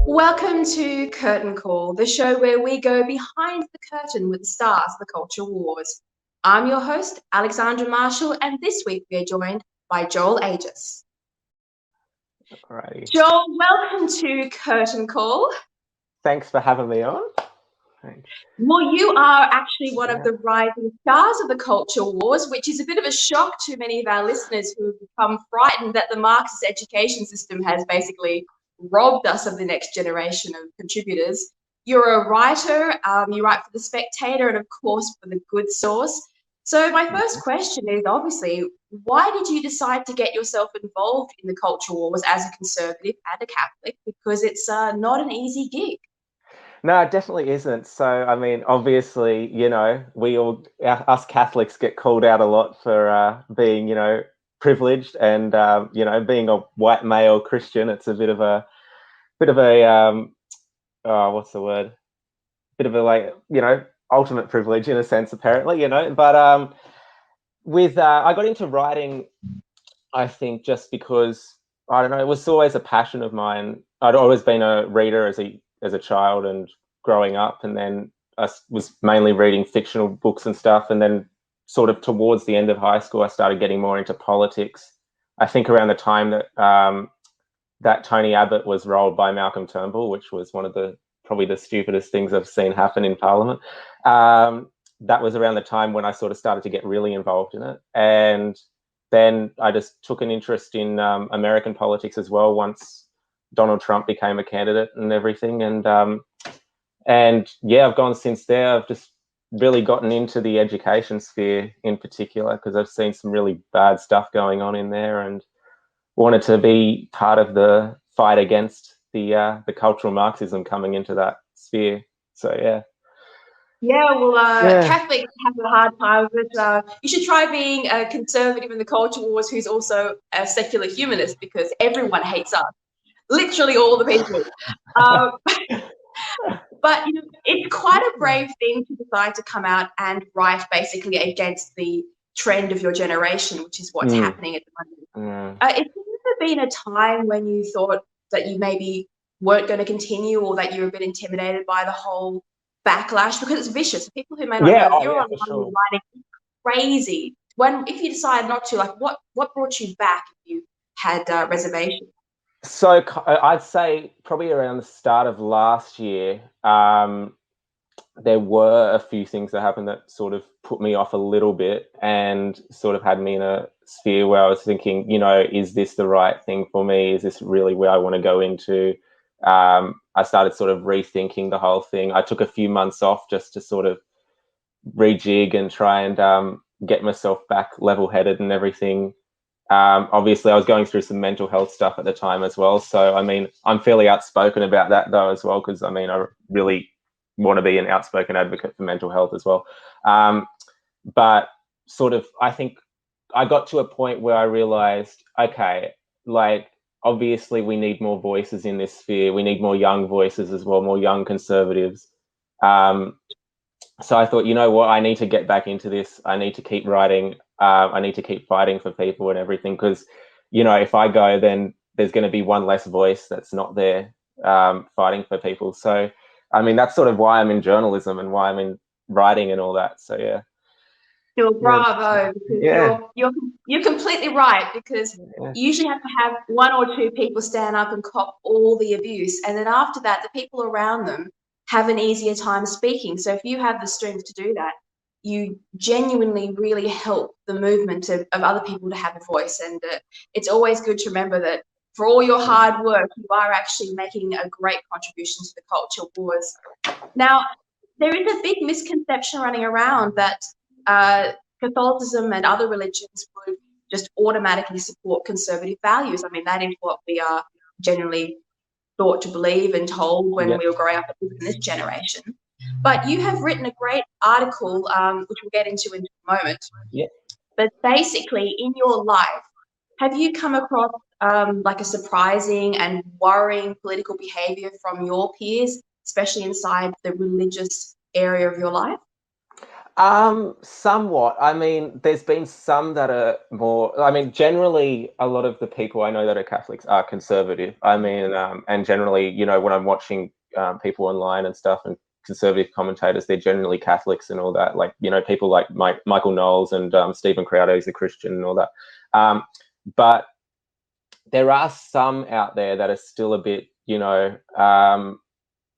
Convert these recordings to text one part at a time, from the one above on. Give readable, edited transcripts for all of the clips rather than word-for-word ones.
Welcome to Curtain Call, the show where we go behind the curtain with the stars of the culture wars. I'm your host, Alexandra Marshall, and this week we are joined by Joel Agius. Alrighty. Joel, welcome to Curtain Call. Thanks for having me on. Thanks. Well, you are actually one of the rising stars of the culture wars, which is a bit of a shock to many of our listeners who have become frightened that the Marxist education system has basically robbed us of the next generation of contributors. You're a writer, you write for The Spectator and, of course, for The Good Source. So my first question is, obviously, why did you decide to get yourself involved in the culture wars as a conservative and a Catholic? Because it's not an easy gig. No, it definitely isn't. So, I mean, obviously, us Catholics get called out a lot for being, privileged, and being a white male Christian. It's a bit of a what's the word? Bit of a ultimate privilege in a sense, apparently, But I got into writing, I think, just because I don't know. It was always a passion of mine. I'd always been a reader as a child and growing up, and then I was mainly reading fictional books and stuff, and then sort of towards the end of high school I started getting more into politics. I think around the time that that Tony Abbott was rolled by Malcolm Turnbull, which was one of probably the stupidest things I've seen happen in Parliament. That was around the time when I sort of started to get really involved in it, and then I just took an interest in American politics as well once Donald Trump became a candidate and everything. And yeah, I've gone since there. I've just really gotten into the education sphere in particular because I've seen some really bad stuff going on in there and wanted to be part of the fight against the cultural Marxism coming into that sphere. So yeah. Yeah, well, Catholics have a hard time with you should try being a conservative in the culture wars who's also a secular humanist, because everyone hates us. Literally all the people. But it's quite a brave thing to decide to come out and write basically against the trend of your generation, which is what's happening at the moment. Has there ever been a time when you thought that you maybe weren't going to continue, or that you were a bit intimidated by the whole backlash? Because it's vicious. For people who may not know, you're online writing crazy. If you decide not to, what brought you back if you had reservations? So I'd say probably around the start of last year, there were a few things that happened that sort of put me off a little bit and sort of had me in a sphere where I was thinking, is this the right thing for me? Is this really where I want to go into? I started sort of rethinking the whole thing. I took a few months off just to sort of rejig and try and get myself back level-headed and everything. Obviously, I was going through some mental health stuff at the time as well. So, I mean, I'm fairly outspoken about that, though, as well, because, I mean, I really want to be an outspoken advocate for mental health as well. But sort of, I think I got to a point where I realized, okay, obviously we need more voices in this sphere. We need more young voices as well, more young conservatives. So I thought, you know what, I need to get back into this. I need to keep writing. I need to keep fighting for people and everything, because, if I go, then there's going to be one less voice that's not there fighting for people. So, I mean, that's sort of why I'm in journalism and why I'm in writing and all that. So, yeah. Bravo, because you're completely right, because you usually have to have one or two people stand up and cop all the abuse, and then after that, the people around them have an easier time speaking. So if you have the strength to do that, you genuinely really help the movement of other people to have a voice. And it's always good to remember that for all your hard work, you are actually making a great contribution to the culture wars. Now, there is a big misconception running around that Catholicism and other religions would just automatically support conservative values. I mean, that is what we are generally thought to believe and told when we were growing up in this generation. But you have written a great article, which we'll get into in a moment. Yeah. But basically, in your life, have you come across like a surprising and worrying political behavior from your peers, especially inside the religious area of your life? Somewhat. I mean, there's been some that are more, I mean, generally a lot of the people I know that are Catholics are conservative. I mean, and generally, you know, when I'm watching people online and stuff and conservative commentators, they're generally Catholics and all that. Like, you know, people like Michael Knowles and Stephen Crowder, he's a Christian and all that. But there are some out there that are still a bit, you know,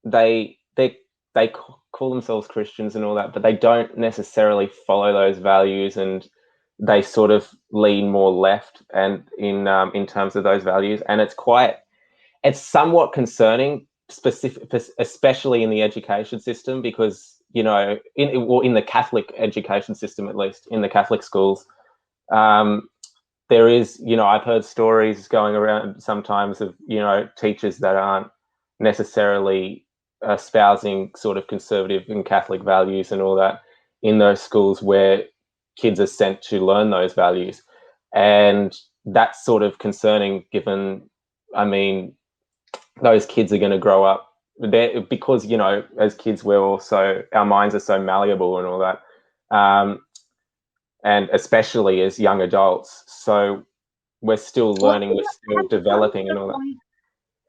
they call themselves Christians and all that, but they don't necessarily follow those values, and they sort of lean more left and in terms of those values. And it's somewhat concerning, especially in the education system, because, you know, in the Catholic education system, at least in the Catholic schools, there is, you know, I've heard stories going around sometimes of, you know, teachers that aren't necessarily espousing sort of conservative and Catholic values and all that in those schools where kids are sent to learn those values. And that's sort of concerning, given, I mean, those kids are going to grow up there, because, you know, as kids, our minds are so malleable and all that. And especially as young adults. So we're still learning, we're still developing and all that.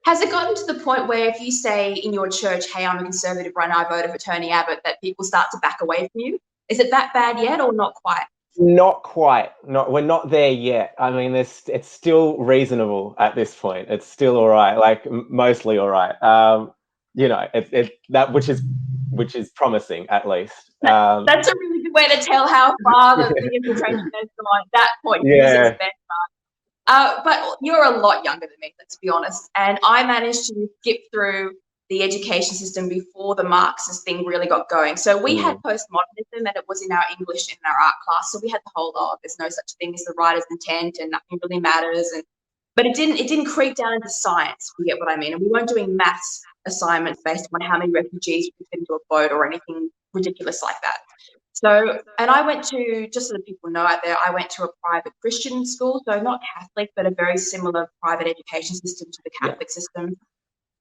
Has it gotten to the point where if you say in your church, hey, I'm a conservative runner, I voted for Tony Abbott, that people start to back away from you? Is it that bad yet, or not quite? Not quite. We're not there yet. I mean, it's still reasonable at this point. It's still all right, like mostly all right. You know, which is promising, at least. That's a really good way to tell how far the infiltration has gone at that point. Yeah. But you're a lot younger than me, let's be honest. And I managed to skip through the education system before the Marxist thing really got going. So we had postmodernism, and it was in our English and our art class. So we had the whole, there's no such thing as the writer's intent and nothing really matters. But it didn't creep down into science, if you get what I mean. And we weren't doing maths assignments based on how many refugees we fit into a boat or anything ridiculous like that. So, and I went to, just so that people know out there, I went to a private Christian school, so not Catholic, but a very similar private education system to the Catholic system.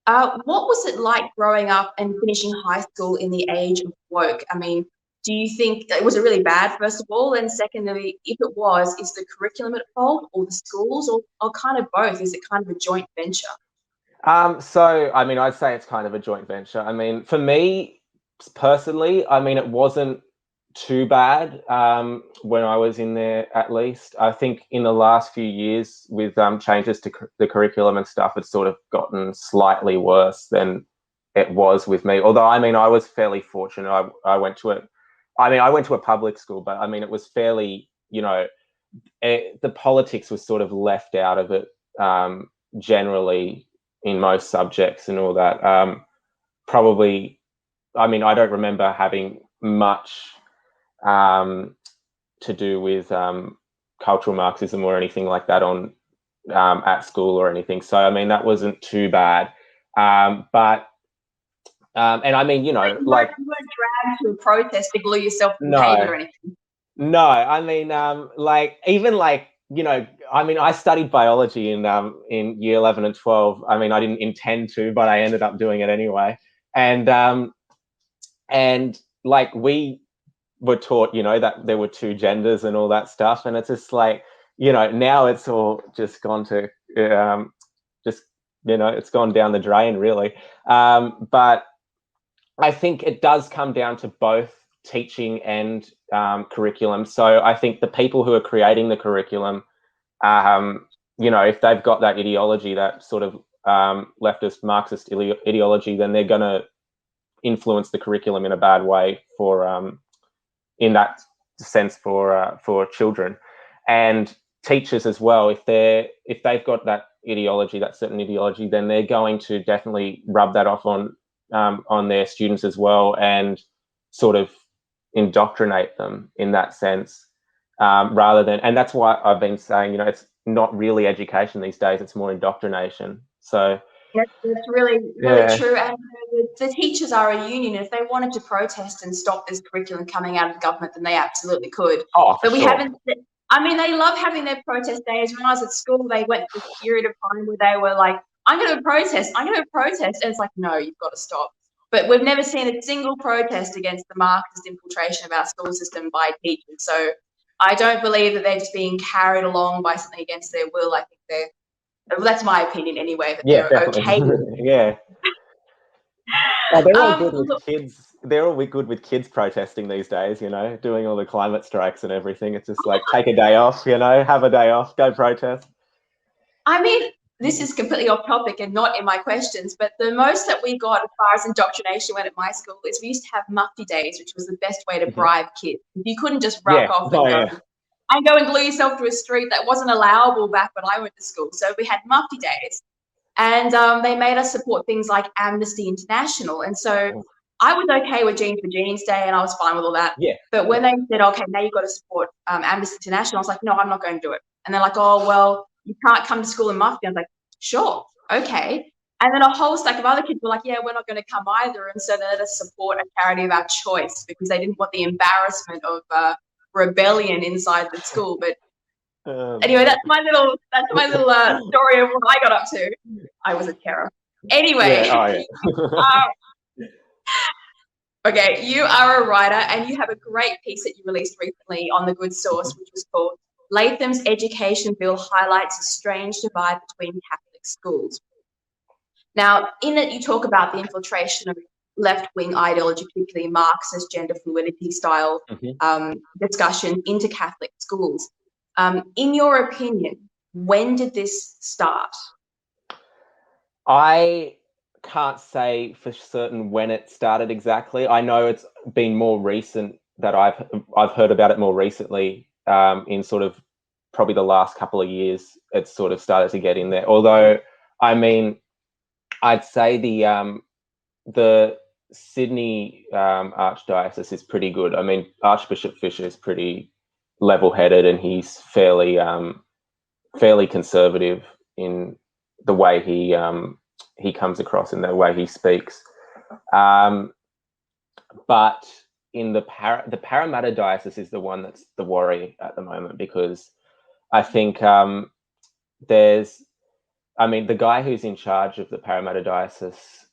What was it like growing up and finishing high school in the age of woke? I mean, do you think, was it really bad, first of all? And secondly, if it was, is the curriculum at fault, or the schools, or kind of both? Is it kind of a joint venture? So, I mean, I'd say it's kind of a joint venture. I mean, for me personally, I mean, it wasn't too bad when I was in there, at least. I think in the last few years, with changes to the curriculum and stuff, it's sort of gotten slightly worse than it was with me. Although, I mean, I was fairly fortunate. I went to a public school, but I mean, it was fairly, you know, the politics was sort of left out of it generally in most subjects and all that. Probably, I mean, I don't remember having much to do with cultural Marxism or anything like that on at school or anything. So, I mean, that wasn't too bad. But and I mean, you know, you weren't dragged to a protest to glue yourself to the pavement or anything. No, I mean, you know, I mean, I studied biology in year 11 and 12. I mean, I didn't intend to, but I ended up doing it anyway. And like, we were taught, you know, that there were two genders and all that stuff. And it's just like, you know, now it's all just gone to, just, you know, it's gone down the drain, really. But I think it does come down to both teaching and curriculum. So I think the people who are creating the curriculum, you know, if they've got that ideology, that sort of leftist Marxist ideology, then they're going to influence the curriculum in a bad way for in that sense for children. And teachers as well, if they've got that ideology, that certain ideology, then they're going to definitely rub that off on their students as well, and sort of indoctrinate them in that sense, rather than. And that's why I've been saying, it's not really education these days; it's more indoctrination. So that's really, really true. And the teachers are a union. If they wanted to protest and stop this curriculum coming out of the government, then they absolutely could. Oh, but we sure. haven't. I mean, they love having their protest days. When I was at school, they went through this period of time where they were like, I'm going to protest. I'm going to protest. And it's like, no, you've got to stop. But we've never seen a single protest against the Marxist infiltration of our school system by teachers. So I don't believe that they're just being carried along by something against their will. I think that's my opinion anyway, that they're definitely. okay with it. Yeah. Oh, they're all good with kids. They're all good with kids protesting these days, doing all the climate strikes and everything. It's just like, take a day off, have a day off, go protest. I mean, this is completely off topic and not in my questions, but the most that we got as far as indoctrination went at my school is we used to have mufti days, which was the best way to bribe kids. You couldn't just rock off and go and glue yourself to a street. That wasn't allowable back when I went to school. So we had mufti days, and they made us support things like Amnesty International. And so I was okay with Jeans for Jeans Day, and I was fine with all that. Yeah. But when they said, okay, now you've got to support Amnesty International, I was like, no, I'm not going to do it. And they're like, oh, well, you can't come to school in mufti. I was like, sure, okay. And then a whole stack of other kids were like, yeah, we're not going to come either. And so they let us support a charity of our choice because they didn't want the embarrassment of rebellion inside the school. But anyway, that's my little story of what I got up to. I was a terror. Anyway. Okay, you are a writer, and you have a great piece that you released recently on The Good Source, which was called Latham's Education Bill Highlights a Strange Divide Between Catholic Schools. Now, in it, you talk about the infiltration of left-wing ideology, particularly Marxist gender fluidity style discussion into Catholic schools. In your opinion, when did this start? I can't say for certain when it started exactly. I know it's been more recent that I've heard about it more recently, in sort of probably the last couple of years. It's sort of started to get in there. Although, I mean, I'd say the Sydney Archdiocese is pretty good. I mean, Archbishop Fisher is pretty level-headed, and he's fairly conservative in the way he comes across, in the way he speaks. But in the Parramatta Diocese is the one that's the worry at the moment, because I think the guy who's in charge of the Parramatta Diocese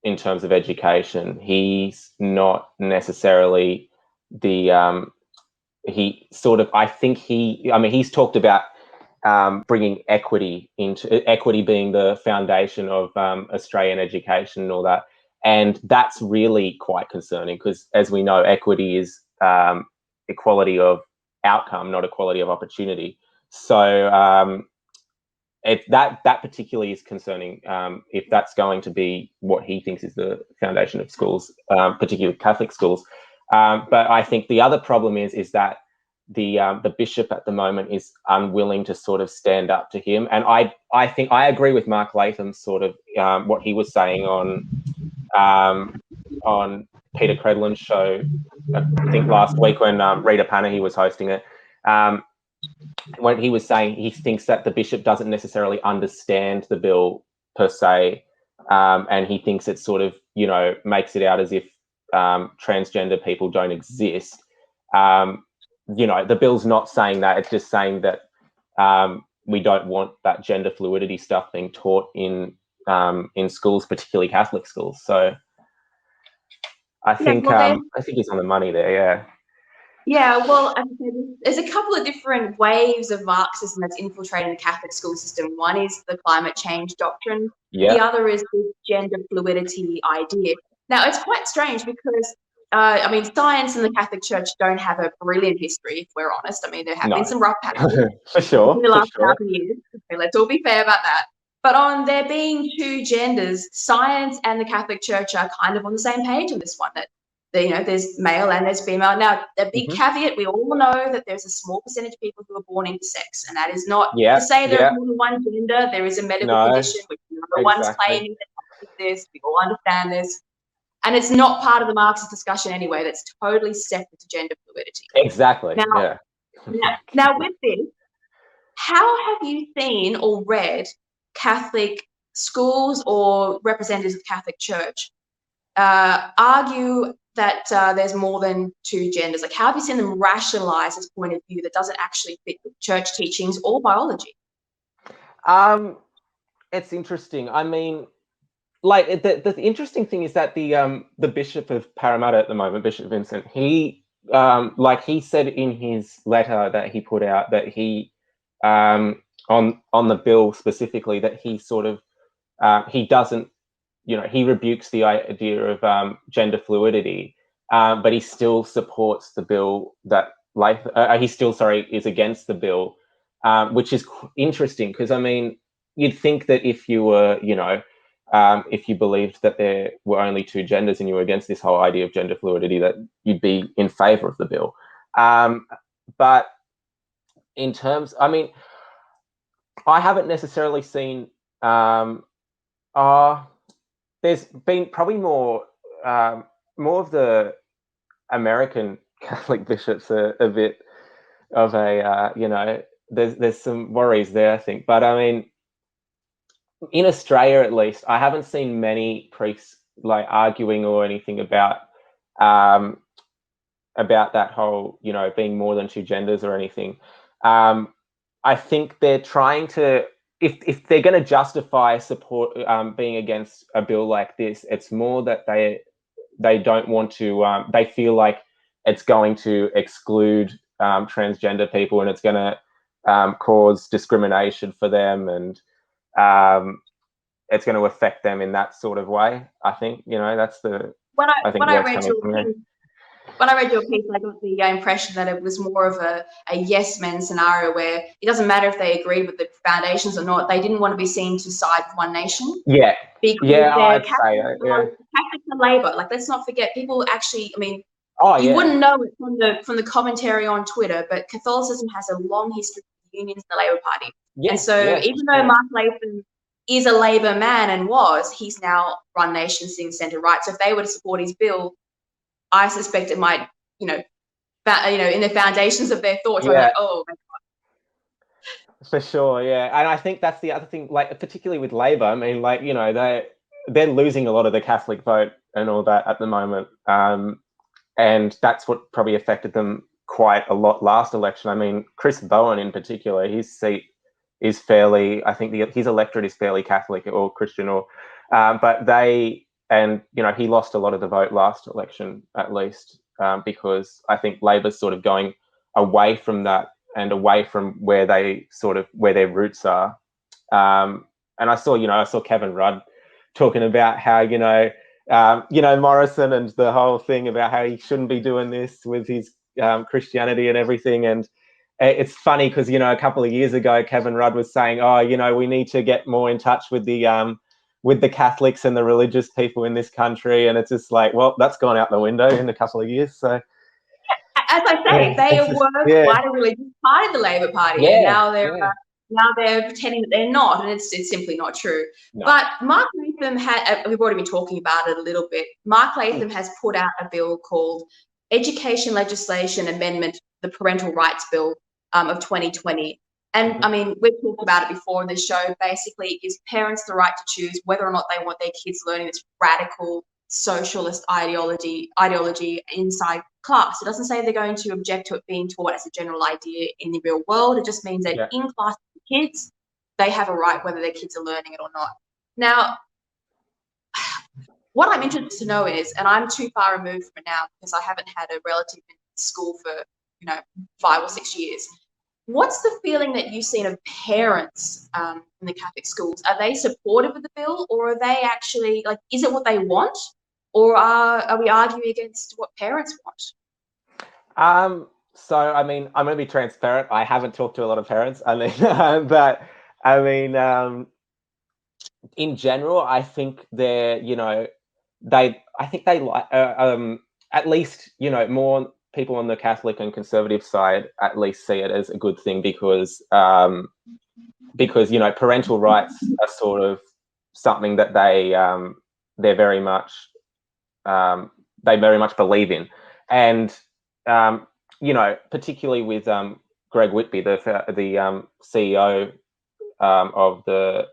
in terms of education, he's not necessarily he's talked about bringing equity being the foundation of Australian education and all that. And that's really quite concerning, because, as we know, equity is equality of outcome, not equality of opportunity. So that particularly is concerning, if that's going to be what he thinks is the foundation of schools, particularly Catholic schools. But I think the other problem is that the bishop at the moment is unwilling to sort of stand up to him. And I think I agree with Mark Latham's sort of what he was saying on Peter Credlin's show, I think last week, when Rita Panahi was hosting it, when he was saying he thinks that the bishop doesn't necessarily understand the bill per se, and he thinks it sort of, makes it out as if transgender people don't exist. The bill's not saying that. It's just saying that we don't want that gender fluidity stuff being taught in schools, particularly Catholic schools. So I think he's on the money there. Yeah. Yeah, well, there's a couple of different waves of Marxism that's infiltrating the Catholic school system. One is the climate change doctrine. Yeah. The other is the gender fluidity idea. Now, it's quite strange because, science and the Catholic Church don't have a brilliant history, if we're honest. I mean, there have been some rough patches for sure, in the last 1,000 years. Okay, let's all be fair about that. But on there being two genders, science and the Catholic Church are kind of on the same page on this one, that there's male and there's female. Now, a big Mhm. caveat, we all know that there's a small percentage of people who are born intersex, and that is not Yeah, to say there's yeah. more than one gender. There is a medical No, condition which no one's exactly. claiming that this. We all understand this. And it's not part of the Marxist discussion anyway. That's totally separate to gender fluidity. Exactly, Now, yeah. now with this, how have you seen or read Catholic schools or representatives of the Catholic Church argue that there's more than two genders? Like, how have you seen them rationalize this point of view that doesn't actually fit with church teachings or biology? It's interesting. I mean, like the interesting thing is that the Bishop of Parramatta at the moment, Bishop Vincent, he he said in his letter that he put out that he on the bill specifically that he sort of he doesn't, he rebukes the idea of gender fluidity, but he still supports the bill that he still, sorry, is against the bill, which is interesting because I mean, you'd think that if you were, if you believed that there were only two genders and you were against this whole idea of gender fluidity, that you'd be in favor of the bill. But in terms, I mean, I haven't necessarily seen. There's been probably more of the American Catholic bishops are a bit of a there's some worries there, I think. But I mean, in Australia at least, I haven't seen many priests like arguing or anything um, about that whole, being more than two genders or anything. I think they're trying to, if they're going to justify support being against a bill like this, it's more that they don't want to. They feel like it's going to exclude transgender people and it's going to cause discrimination for them, and it's going to affect them in that sort of way. I think that's the. When I think when I where it's read coming your from there. piece, when I read your piece, I got the impression that it was more of a yes men scenario where it doesn't matter if they agreed with the foundations or not. They didn't want to be seen to side with one nation Yeah, because yeah, they're I'd say that. Yeah. Catholics and Labor. Like, let's not forget, people actually, I mean, Oh, you yeah. wouldn't know it from the commentary on Twitter, but Catholicism has a long history of unions in the Labor Party. Yeah, And so yeah, even though Mark Latham is a Labor man and he's now run nations in centre right. So if they were to support his bill, I suspect it might, in the foundations of their thoughts, I'm yeah, like, oh my God. for sure. Yeah, and I think that's the other thing. Like, particularly with Labor, I mean, like, they're losing a lot of the Catholic vote and all that at the moment, and that's what probably affected them quite a lot last election. I mean, Chris Bowen in particular, his seat is fairly. I think his electorate is fairly Catholic or Christian, but he lost a lot of the vote last election at least, because I think Labor's sort of going away from that and away from where their roots are. And I saw Kevin Rudd talking about how Morrison and the whole thing about how he shouldn't be doing this with his Christianity and everything. And it's funny because a couple of years ago Kevin Rudd was saying, we need to get more in touch with the Catholics and the religious people in this country, and it's just like, well, that's gone out the window in a couple of years. So As I say, they were quite a religious part of the Labor Party, and now they're pretending that they're not, and it's simply not true. No. But Mark Latham we've already been talking about it a little bit. Mark Latham has put out a bill called Education Legislation Amendment, the Parental Rights Bill of 2020. And I mean, we've talked about it before in this show. Basically, it gives parents the right to choose whether or not they want their kids learning this radical socialist ideology inside class. It doesn't say they're going to object to it being taught as a general idea in the real world. It just means that in class with kids, they have a right whether their kids are learning it or not. Now, what I'm interested to know is, and I'm too far removed from it now because I haven't had a relative in school for 5 or 6 years. What's the feeling that you've seen of parents in the Catholic schools? Are they supportive of the bill, or are they actually, like, is it what they want, or are we arguing against what parents want? So, I mean, I'm going to be transparent. I haven't talked to a lot of parents. I mean, but I mean, in general, I think I think they like. at least, you know, more people on the Catholic and conservative side at least see it as a good thing, because you know, parental rights are sort of something that they're very much they very much believe in. And you know, particularly with Greg Whitby, the CEO of the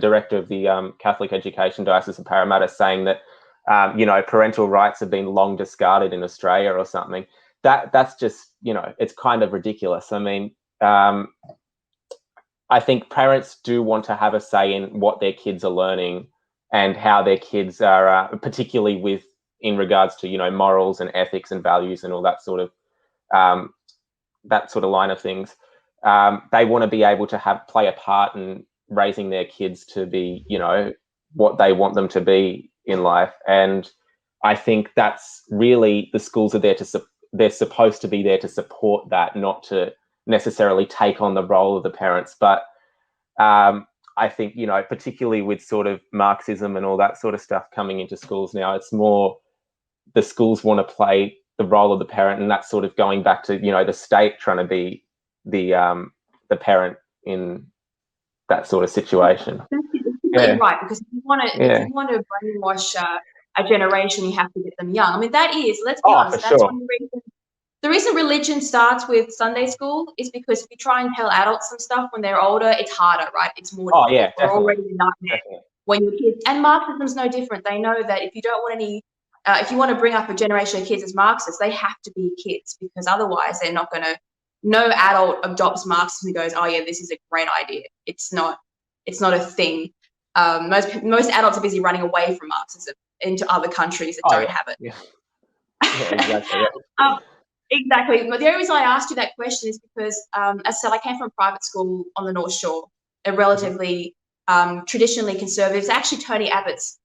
director of the Catholic Education Diocese of Parramatta, saying that you know, parental rights have been long discarded in Australia or something. That's just, you know, it's kind of ridiculous. I mean, I think parents do want to have a say in what their kids are learning and how their kids are, particularly in regards to, you know, morals and ethics and values and all that sort of line of things. They want to be able to play a part in raising their kids to be, you know, what they want them to be in life. And I think that's really, the schools are there they're supposed to be there to support that, not to necessarily take on the role of the parents. But I think, you know, particularly with sort of Marxism and all that sort of stuff coming into schools now, it's more the schools want to play the role of the parent, and that's sort of going back to, you know, the state trying to be the parent in that sort of situation. That's right, because if you want to brainwash a generation, you have to get them young. I mean, that is, let's be honest, that's one reason. The reason religion starts with Sunday school is because if you try and tell adults some stuff when they're older, it's harder, right? It's more difficult. Yeah, we're already a nightmare when you're kids. And Marxism's no different. They know that if you don't want if you want to bring up a generation of kids as Marxists, they have to be kids, because otherwise they're not going to. No adult adopts Marxism and goes, "Oh yeah, this is a great idea." It's not a thing. Most adults are busy running away from Marxism into other countries that don't have it. Yeah, exactly. Yeah. Exactly. But the only reason I asked you that question is because, as I said, I came from a private school on the North Shore, a relatively traditionally conservative. It's actually Tony Abbott's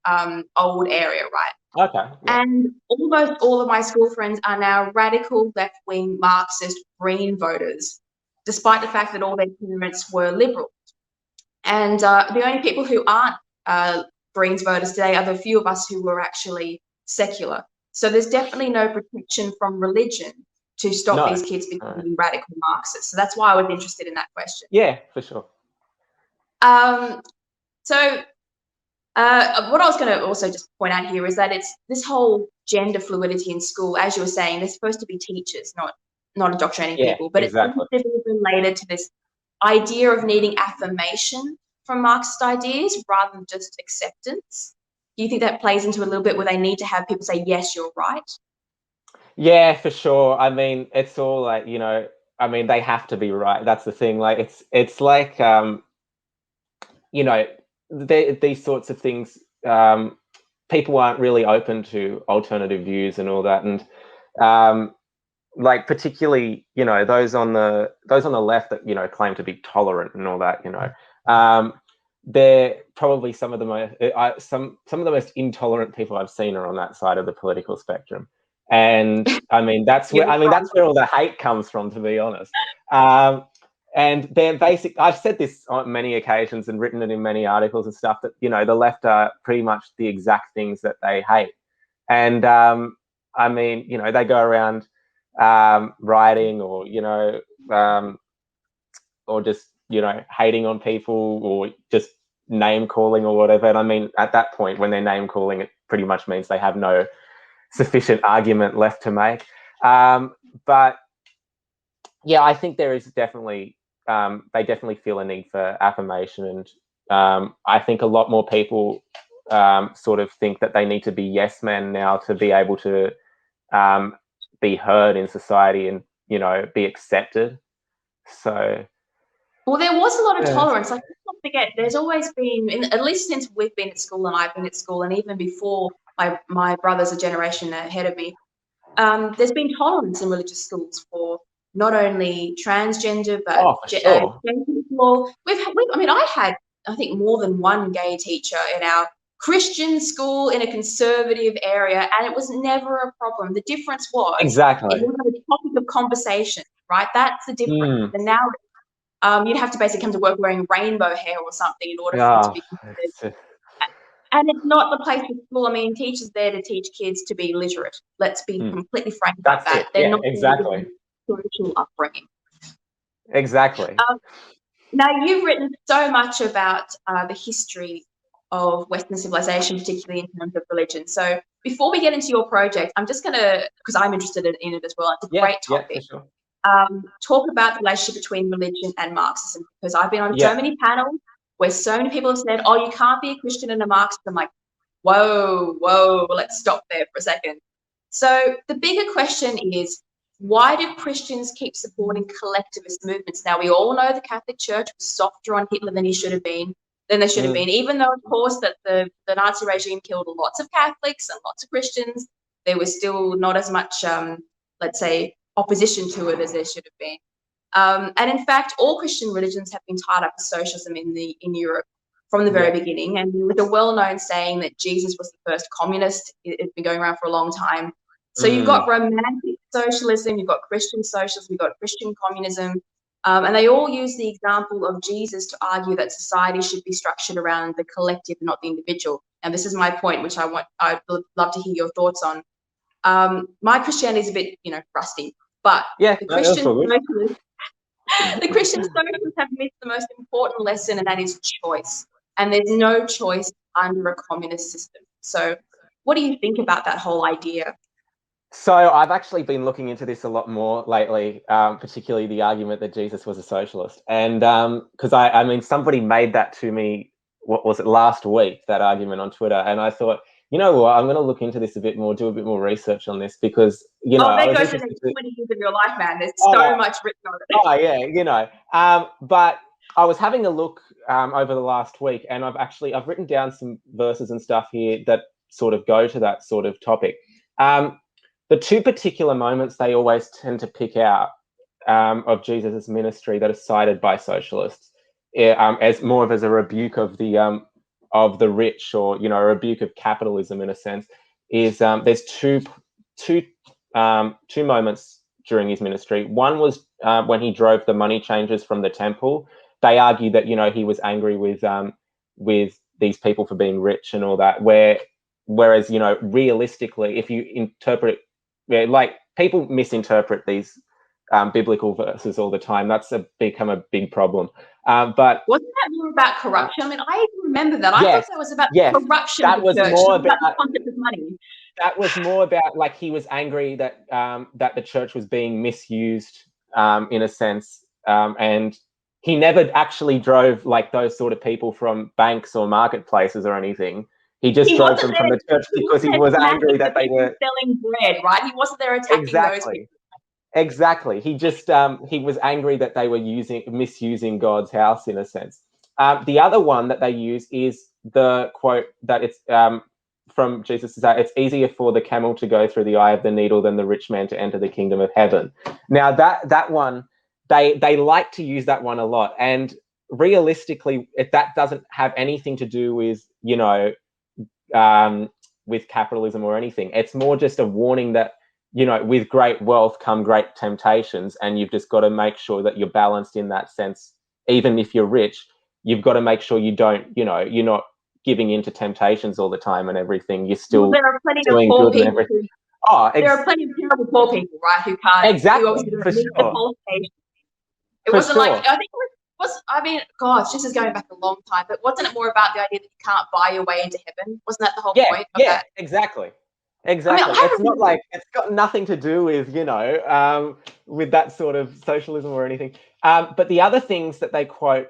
old area, right? Okay. Yeah. And almost all of my school friends are now radical left-wing Marxist Green voters, despite the fact that all their parents were liberal. And the only people who aren't Greens voters today are the few of us who were actually secular. So there's definitely no protection from religion to stop these kids becoming radical Marxists. So that's why I was interested in that question. Yeah, for sure. So what I was going to also just point out here is that it's this whole gender fluidity in school, as you were saying, they're supposed to be teachers, not indoctrinating people. But exactly. It's related to this idea of needing affirmation from Marxist ideas rather than just acceptance. Do you think that plays into a little bit where they need to have people say, yes, you're right? Yeah, for sure. I mean, it's all like, you know, I mean, they have to be right. That's the thing. Like, it's like, you know, these sorts of things, people aren't really open to alternative views and all that. And like, particularly, you know, those on the left that, you know, claim to be tolerant and all that, you know, they're probably some of the most intolerant people I've seen are on that side of the political spectrum. And I mean, that's where all the hate comes from, to be honest. And they're I've said this on many occasions and written it in many articles and stuff, that, you know, the left are pretty much the exact things that they hate. And I mean, you know, they go around rioting, or, you know, or just, you know, hating on people, or just name calling or whatever. And I mean, at that point, when they're name calling, it pretty much means they have no sufficient argument left to make. But yeah, I think there is definitely, they definitely feel a need for affirmation. And I think a lot more people sort of think that they need to be yes men now to be able to be heard in society and, you know, be accepted. So, well, there was a lot of tolerance. Like, let's not forget, there's always been, at least since we've been at school and I've been at school, and even before my brother's a generation ahead of me, there's been tolerance in religious schools for not only transgender, but gay people. I mean, I think more than one gay teacher in our Christian school in a conservative area, and it was never a problem. The difference was it wasn't a topic of conversation, right? That's the difference. And now you'd have to basically come to work wearing rainbow hair or something in order for it to be considered. And it's not the place of school. I mean, teachers there to teach kids to be literate. Let's be completely frank about That's that. it. They're Yeah, not exactly. spiritual upbringing. Exactly. Now, you've written so much about the history of Western civilization, particularly in terms of religion. So before we get into your project, I'm just going to, because I'm interested in it as well, it's a great topic. Yeah, for sure. Talk about the relationship between religion and Marxism, because I've been on Yeah. so many panels where so many people have said, oh, you can't be a Christian and a Marxist. I'm like, whoa, let's stop there for a second. So the bigger question is, why do Christians keep supporting collectivist movements? Now, we all know the Catholic Church was softer on Hitler than they should have been, even though, of course, that the Nazi regime killed lots of Catholics and lots of Christians. There was still not as much, let's say, opposition to it as there should have been. And in fact, all Christian religions have been tied up with socialism in Europe from the very beginning. And with a well-known saying that Jesus was the first communist, it's been going around for a long time. So you've got romantic socialism, you've got Christian socialism, you've got Christian communism, and they all use the example of Jesus to argue that society should be structured around the collective, not the individual. And this is my point, which I'd love to hear your thoughts on. My Christianity is a bit, rusty, but the Christian socialists, have missed the most important lesson, and that is choice. And there's no choice under a communist system. So what do you think about that whole idea? So I've actually been looking into this a lot more lately, particularly the argument that Jesus was a socialist. And because I mean, somebody made that to me, what was it, last week, that argument on Twitter. And I thought, you know what, I'm going to look into this a bit more, do a bit more research on this, because, there goes the next 20 years of your life, man. There's so much written on it. Oh, yeah, but I was having a look over the last week, and I've written down some verses and stuff here that sort of go to that sort of topic. The two particular moments they always tend to pick out of Jesus' ministry that are cited by socialists as more of as a rebuke of the rich, or a rebuke of capitalism in a sense, is there's two moments during his ministry. One was when he drove the money changers from the temple. They argue that he was angry with these people for being rich and all that. Whereas realistically, if you interpret it, like, people misinterpret these biblical verses all the time. That's become a big problem. But wasn't that more about corruption? I mean, I even remember that. I thought that was about corruption. That was more about the concept of money. That was more about, like, he was angry that that the church was being misused in a sense, and he never actually drove like those sort of people from banks or marketplaces or anything. He just drove them from the church because he was angry that they were selling bread, right? He wasn't there attacking those people. Exactly. He just he was angry that they were misusing God's house in a sense. The other one that they use is the quote that it's from Jesus, is that it's easier for the camel to go through the eye of the needle than the rich man to enter the kingdom of heaven. Now that one, they like to use that one a lot, and realistically, that doesn't have anything to do with with capitalism or anything. It's more just a warning that with great wealth come great temptations, and you've just got to make sure that you're balanced in that sense. Even if you're rich, you've got to make sure you don't, you're not giving into temptations all the time and everything. You're still there are plenty doing of poor good and people everything. There are plenty of terrible poor people, right, who can't. Exactly, Who for sure. It wasn't like, I think it was. I mean, gosh, this is going back a long time. But wasn't it more about the idea that you can't buy your way into heaven? Wasn't that the whole point of that? Exactly. I mean, it's not like, it's got nothing to do with with that sort of socialism or anything. But the other things that they quote,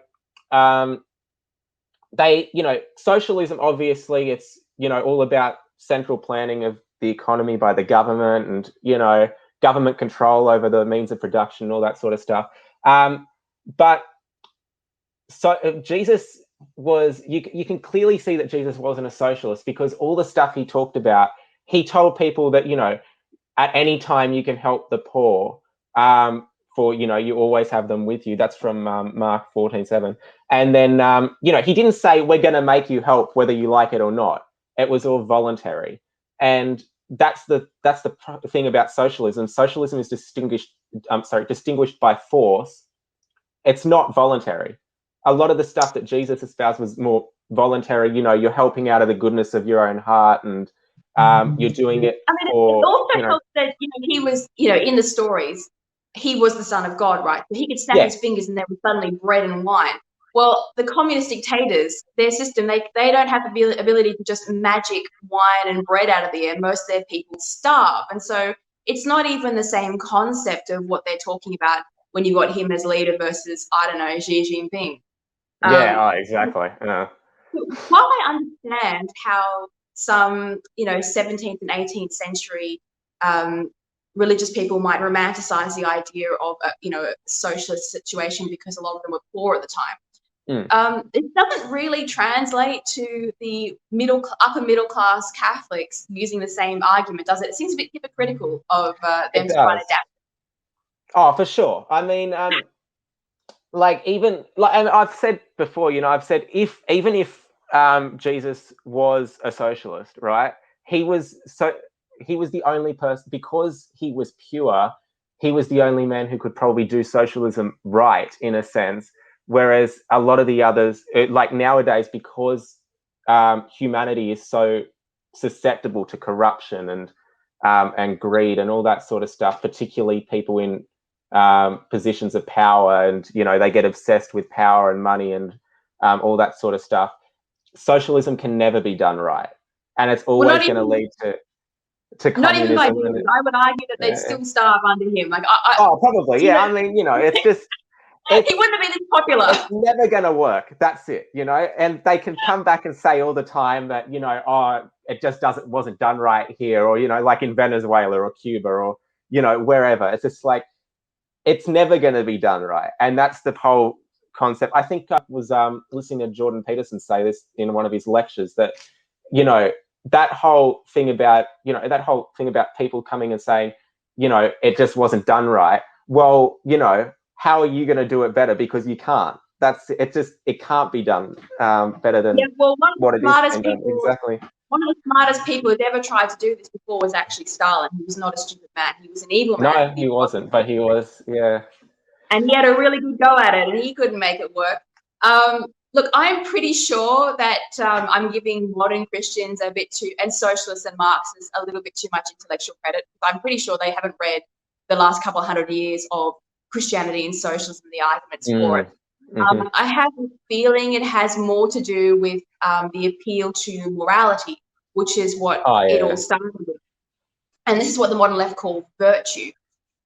socialism, obviously, it's all about central planning of the economy by the government, and government control over the means of production and all that sort of stuff. But so Jesus was, you can clearly see that Jesus wasn't a socialist, because all the stuff he talked about, he told people that, at any time you can help the poor, for, you always have them with you. That's from Mark 14:7. And then, he didn't say, we're going to make you help whether you like it or not. It was all voluntary. And that's the thing about socialism. Socialism is distinguished by force. It's not voluntary. A lot of the stuff that Jesus espoused was more voluntary. You're helping out of the goodness of your own heart, and you're doing it I mean, it for, also helps that, he was, in the stories, he was the son of God, right? So he could snap his fingers and there was suddenly bread and wine. Well, the communist dictators, their system, they don't have the ability to just magic wine and bread out of the air. Most of their people starve. And so it's not even the same concept of what they're talking about when you got him as leader versus, I don't know, Xi Jinping. Exactly. Yeah. While I understand how some, 17th and 18th century religious people might romanticize the idea of a socialist situation because a lot of them were poor at the time. It doesn't really translate to the upper middle class Catholics using the same argument, does it? It seems a bit hypocritical of them to try to adapt. Oh, for sure. I mean, and I've said before, I've said even if Jesus was a socialist, right? He was the only person, because he was pure. He was the only man who could probably do socialism right, in a sense. Whereas a lot of the others, like nowadays, because humanity is so susceptible to corruption and greed and all that sort of stuff, particularly people in positions of power, and they get obsessed with power and money and all that sort of stuff. Socialism can never be done right, and it's always going to lead to communism. Not even by him. I would argue that they'd still starve under him. Probably, yeah. I mean, it's just he wouldn't have been this popular. It's never going to work. That's it, and they can come back and say all the time that, it just wasn't done right here, or, like in Venezuela or Cuba or, wherever. It's just like, it's never going to be done right. And that's the whole concept. I think I was listening to Jordan Peterson say this in one of his lectures, that, that whole thing about people coming and saying, it just wasn't done right. Well, how are you going to do it better? Because you can't. It can't be done better than what it is. Exactly. One of the smartest people who's ever tried to do this before was actually Stalin. He was not a stupid man. He was an evil man. No, he wasn't, but he was, yeah. And he had a really good go at it, and he couldn't make it work. Look, I'm pretty sure that I'm giving modern Christians and socialists and Marxists a little bit too much intellectual credit. I'm pretty sure they haven't read the last couple of 100 years of Christianity and socialism, the arguments for it. Mm-hmm. I have a feeling it has more to do with the appeal to morality, which is what it all started with. And this is what the modern left call virtue.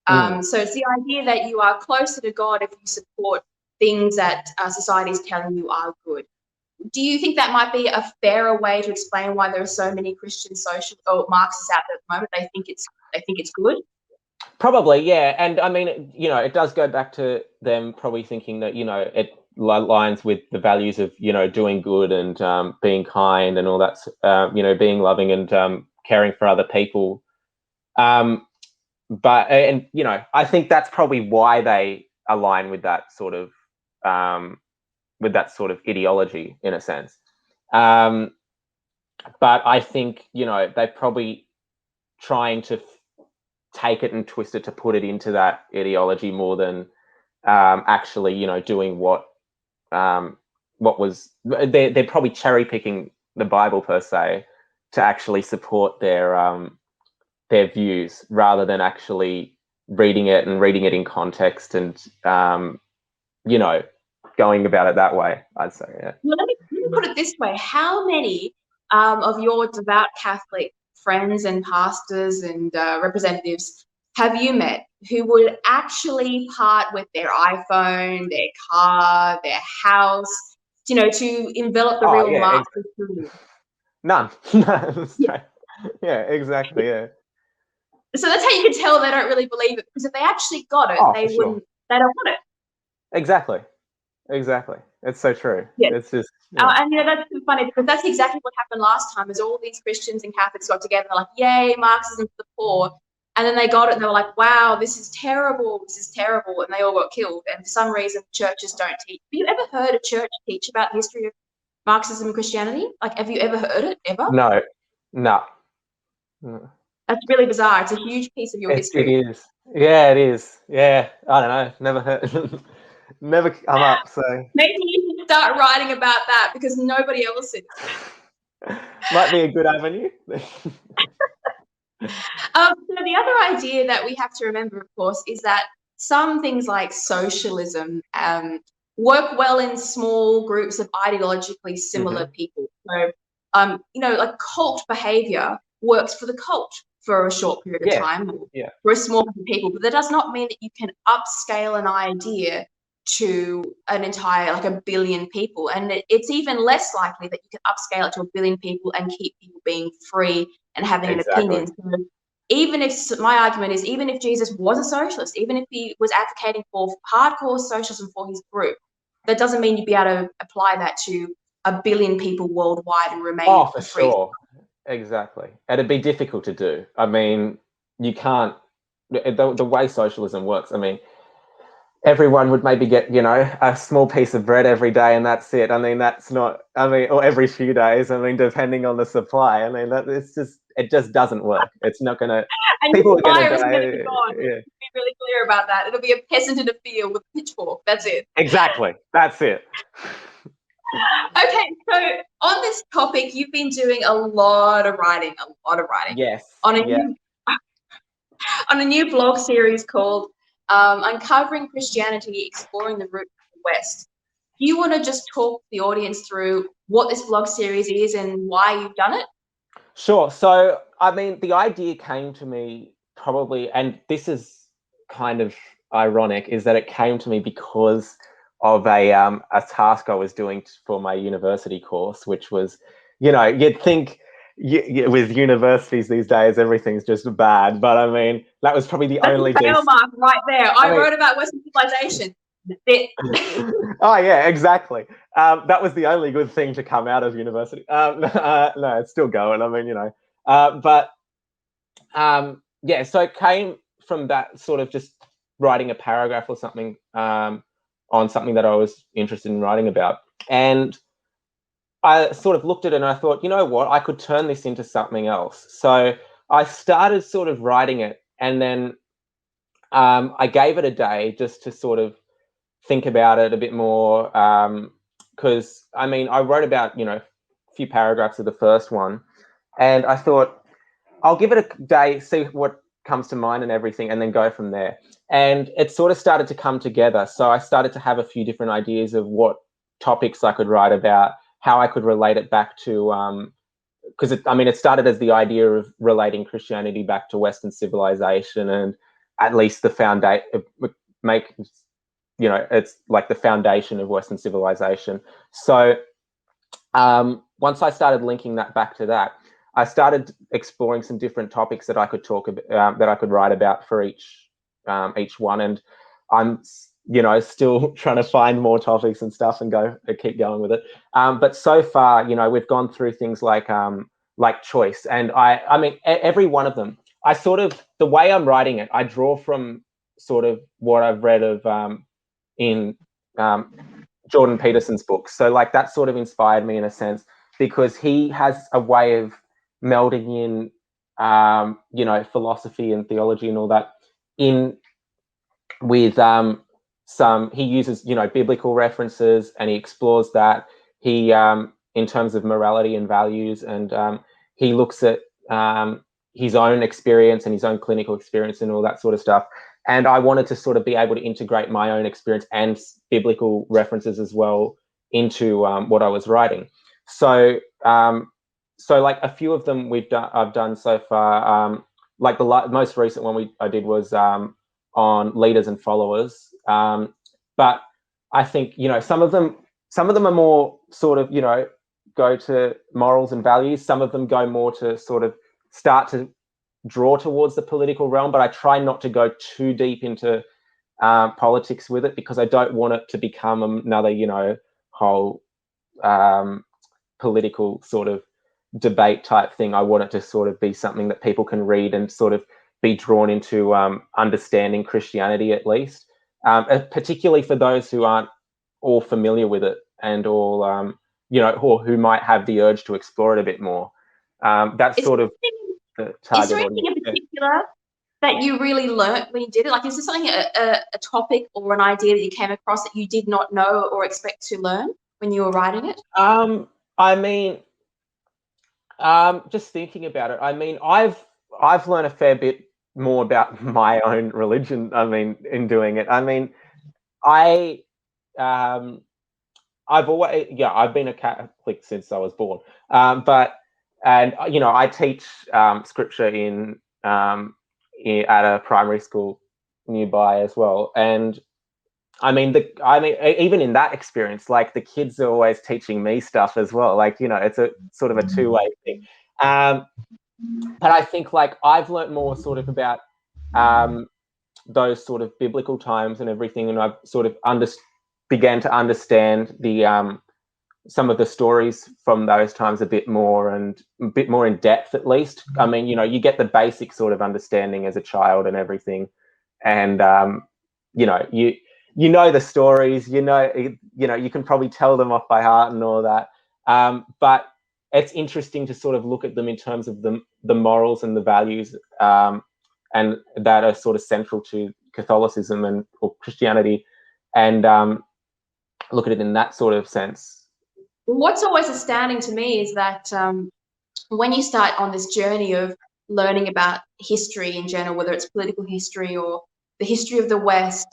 So it's the idea that you are closer to God if you support things that society is telling you are good. Do you think that might be a fairer way to explain why there are so many Christian social or Marxists out there at the moment? They think it's good. Probably, yeah. And I mean, it does go back to them probably thinking that, it aligns with the values of, doing good and being kind and all that, being loving and caring for other people. I think that's probably why they align with that sort of ideology, in a sense. But I think, they're probably trying to take it and twist it to put it into that ideology more than actually, doing what was. They're probably cherry picking the Bible per se to actually support their views, rather than actually reading it in context and going about it that way, I'd say. Yeah. Well, let me put it this way: how many of your devout Catholic friends and pastors and representatives have you met who would actually part with their iPhone, their car, their house, to envelop the real Marxist truth? None. Yeah, exactly. Yeah. So that's how you can tell they don't really believe it, because if they actually got it, they don't want it. Exactly. It's so true. Yeah. It's just, and that's so funny, because that's exactly what happened last time. Is all these Christians and Catholics got together and they're like, yay, Marxism for the poor. And then they got it and they were like, wow, this is terrible. And they all got killed. And for some reason, churches don't teach. Have you ever heard a church teach about the history of Marxism and Christianity? Like, have you ever heard it, ever? No. That's really bizarre. It's a huge piece of your history. It is. Yeah, it is. Yeah, I don't know. Never heard. Never come up. So maybe start writing about that because nobody else is. Might be a good avenue. So the other idea that we have to remember, of course, is that some things like socialism work well in small groups of ideologically similar people. So, like cult behavior works for the cult for a short period of time, or for a small group of people, but that does not mean that you can upscale an idea to an entire, like, 1 billion people. And it's even less likely that you can upscale it to 1 billion people and keep people being free and having an opinion. So even if, my argument is, even if Jesus was a socialist, even if he was advocating for hardcore socialism for his group, that doesn't mean you'd be able to apply that to 1 billion people worldwide and remain for free. sure. Exactly. It'd be difficult to do. I mean, you can't, the way socialism works, I mean, everyone would maybe get, a small piece of bread every day and that's it. I mean, that's not, or every few days, I mean, depending on the supply. I mean, it just doesn't work. It's not going to, people are going to die. Be really clear about that. It'll be a peasant in a field with a pitchfork. That's it. Exactly. That's it. Okay, so on this topic, you've been doing a lot of writing. Yes. On a new blog series called Uncovering Christianity, Exploring the Roots of the West. Do you want to just talk the audience through what this blog series is and why you've done it? Sure. So, I mean, the idea came to me probably, and this is kind of ironic, is that it came to me because of a task I was doing for my university course, which was, you'd think with universities these days, everything's just bad. But I mean, that was probably the only fail mark right there. I wrote about Western civilization. Oh yeah, exactly. That was the only good thing to come out of university. No, it's still going. I mean, so it came from that sort of just writing a paragraph or something on something that I was interested in writing about, and I sort of looked at it and I thought, you know what, I could turn this into something else. So I started sort of writing it, and then I gave it a day just to sort of think about it a bit more, because I mean, I wrote about a few paragraphs of the first one, and I thought I'll give it a day, see what comes to mind and everything, and then go from there. And it sort of started to come together. So I started to have a few different ideas of what topics I could write about, how I could relate it back to, because it started as the idea of relating Christianity back to Western civilization, and at least the foundation, it's like the foundation of Western civilization. So once I started linking that back to that, I started exploring some different topics that I could talk about, that I could write about for each one. And I'm, still trying to find more topics and stuff and keep going with it. But so far, we've gone through things like choice, and I mean, every one of them, I sort of, the way I'm writing it, I draw from sort of what I've read of in Jordan Peterson's books. So like that sort of inspired me in a sense, because he has a way of melding in, philosophy and theology and all that in with he uses, biblical references, and he explores that. He, in terms of morality and values, and he looks at his own experience and his own clinical experience and all that sort of stuff. And I wanted to sort of be able to integrate my own experience and biblical references as well into what I was writing. So, like a few of them I've done so far. Like the most recent one I did was on leaders and followers. But I think some of them are more sort of go to morals and values. Some of them go more to sort of start to draw towards the political realm, but I try not to go too deep into politics with it, because I don't want it to become another whole political sort of debate type thing. I want it to sort of be something that people can read and sort of be drawn into understanding Christianity, at least, particularly for those who aren't all familiar with it, and all or who might have the urge to explore it a bit more. That's sort of the target. Is there anything in particular that you really learnt when you did it? Like, is there something, a topic or an idea that you came across that you did not know or expect to learn? when you were writing it? I mean, just thinking about it, I mean, I've learned a fair bit more about my own religion. I mean, in doing it, I mean, I've always, I've been a Catholic since I was born. I teach scripture in at a primary school nearby as well, and I mean, even in that experience, like the kids are always teaching me stuff as well. Like, it's a sort of a two-way thing. But I think like I've learnt more sort of about those sort of biblical times and everything, and I've sort of began to understand the some of the stories from those times a bit more and a bit more in depth, at least. I mean, you get the basic sort of understanding as a child and everything, and you know the stories, you can probably tell them off by heart and all that. But it's interesting to sort of look at them in terms of the morals and the values, and that are sort of central to Catholicism or Christianity, and look at it in that sort of sense. What's always astounding to me is that when you start on this journey of learning about history in general, whether it's political history or the history of the West,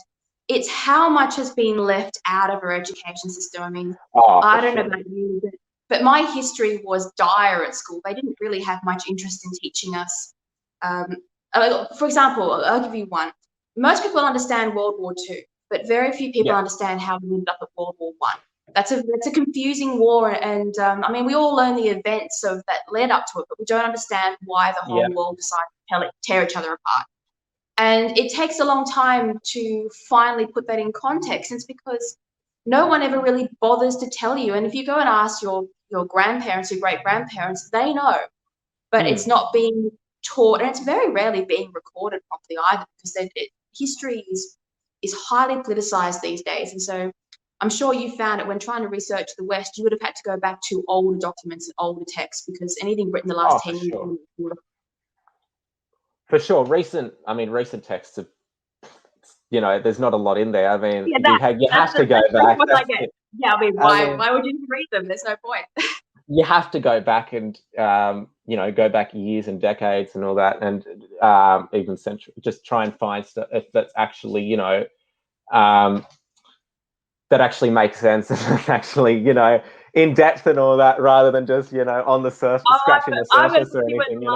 it's how much has been left out of our education system. I mean, I don't know about you, but my history was dire at school. They didn't really have much interest in teaching us. For example, I'll give you one. Most people understand World War II, but very few people understand how we ended up at World War I. That's a confusing war, and I mean, we all learn the events that led up to it, but we don't understand why the whole world decided to tear each other apart. And it takes a long time to finally put that in context. And it's because no one ever really bothers to tell you. And if you go and ask your grandparents, your great-grandparents, they know. But it's not being taught, and it's very rarely being recorded properly either, because history is highly politicized these days. And so I'm sure you found it when trying to research the West, you would have had to go back to older documents and older texts, because anything written in the last 10 years. For sure. Recent texts are, there's not a lot in there. I mean, you have to go back. I mean, why would you read them? There's no point. You have to go back and, go back years and decades and all that, and even centuries, just try and find stuff that's actually, that actually makes sense and actually, in depth and all that, rather than just, on the surface, scratching the surface or anything,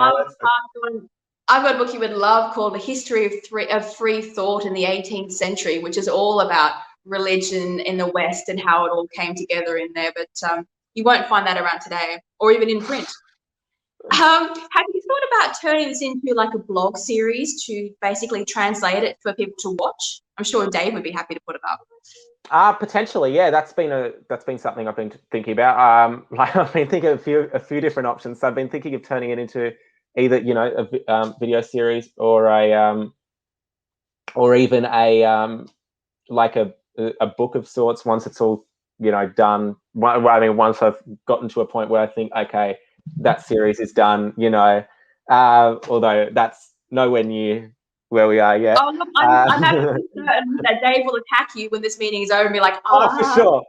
I've got a book you would love called The History of Free Thought in the 18th Century, which is all about religion in the West and how it all came together in there. But you won't find that around today, or even in print. Have you thought about turning this into like a blog series to basically translate it for people to watch? I'm sure Dave would be happy to put it up. Potentially, yeah. That's been something I've been thinking about. I've been thinking of a few different options. So I've been thinking of turning it into either a video series or even like a book of sorts once it's all done. I mean, once I've gotten to a point where I think, okay, that series is done, although that's nowhere near where we are yet. I'm absolutely certain that Dave will attack you when this meeting is over and be like, for sure.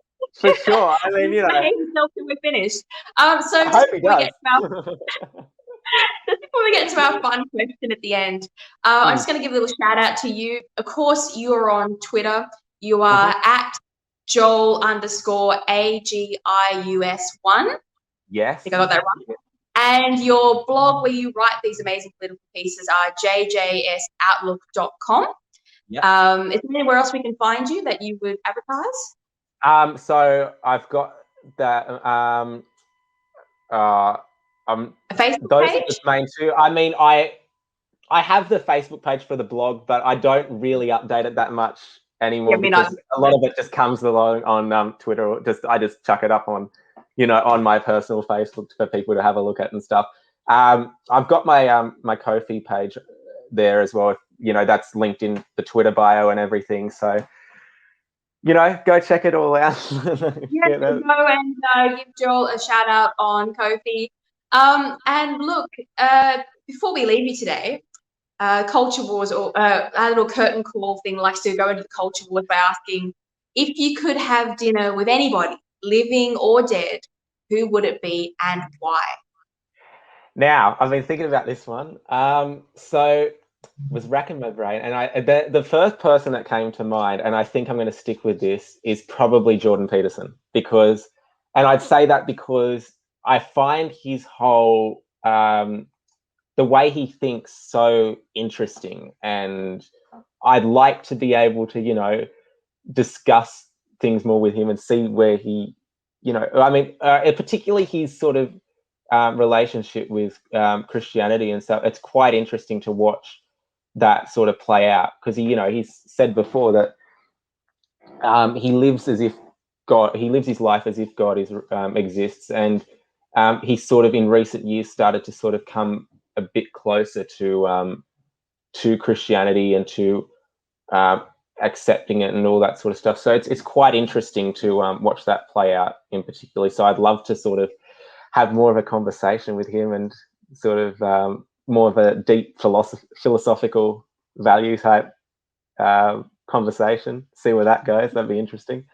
I mean, until we're finished. So I hope he does. Just before we get to our fun question at the end, I'm just going to give a little shout out to you. Of course, you are on Twitter. You are at Joel_AGIUS1. Yes. I think I got that right. And your blog where you write these amazing political pieces are jjsoutlook.com. Yep. Is there anywhere else we can find you that you would advertise? So I've got that. A Facebook those page? are the main two. I mean, I have the Facebook page for the blog, but I don't really update it that much anymore, because a lot of it just comes along on Twitter. Or I just chuck it up on, on my personal Facebook for people to have a look at and stuff. I've got my my Ko-fi page there as well. That's linked in the Twitter bio and everything. So, go check it all out. Yes, go and give Joel a shout out on Ko-fi. And look, before we leave you today, Culture Wars, or our little curtain call thing likes to go into the Culture Wars by asking, if you could have dinner with anybody, living or dead, who would it be and why? Now, I've been thinking about this one. So was racking my brain, and the first person that came to mind, and I think I'm going to stick with this, is probably Jordan Peterson, because, and I'd say that because I find his whole the way he thinks so interesting, and I'd like to be able to, discuss things more with him and see where he, I mean, particularly his sort of relationship with Christianity and stuff. It's quite interesting to watch that sort of play out, because he's said before that he lives his life as if God exists, and he's sort of in recent years started to sort of come a bit closer to Christianity and to accepting it and all that sort of stuff. So it's quite interesting to watch that play out in particular. So I'd love to sort of have more of a conversation with him and sort of more of a deep philosophical value type conversation. See where that goes. That'd be interesting.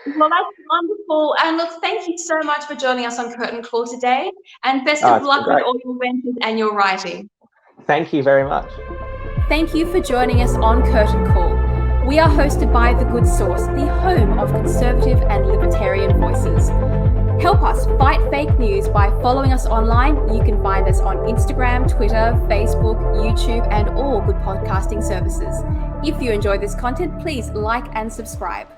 Well, that's wonderful. And look, thank you so much for joining us on Curtain Call today. And best of luck with all your ventures and your writing. Thank you very much. Thank you for joining us on Curtain Call. We are hosted by The Good Source, the home of conservative and libertarian voices. Help us fight fake news by following us online. You can find us on Instagram, Twitter, Facebook, YouTube, and all good podcasting services. If you enjoy this content, please like and subscribe.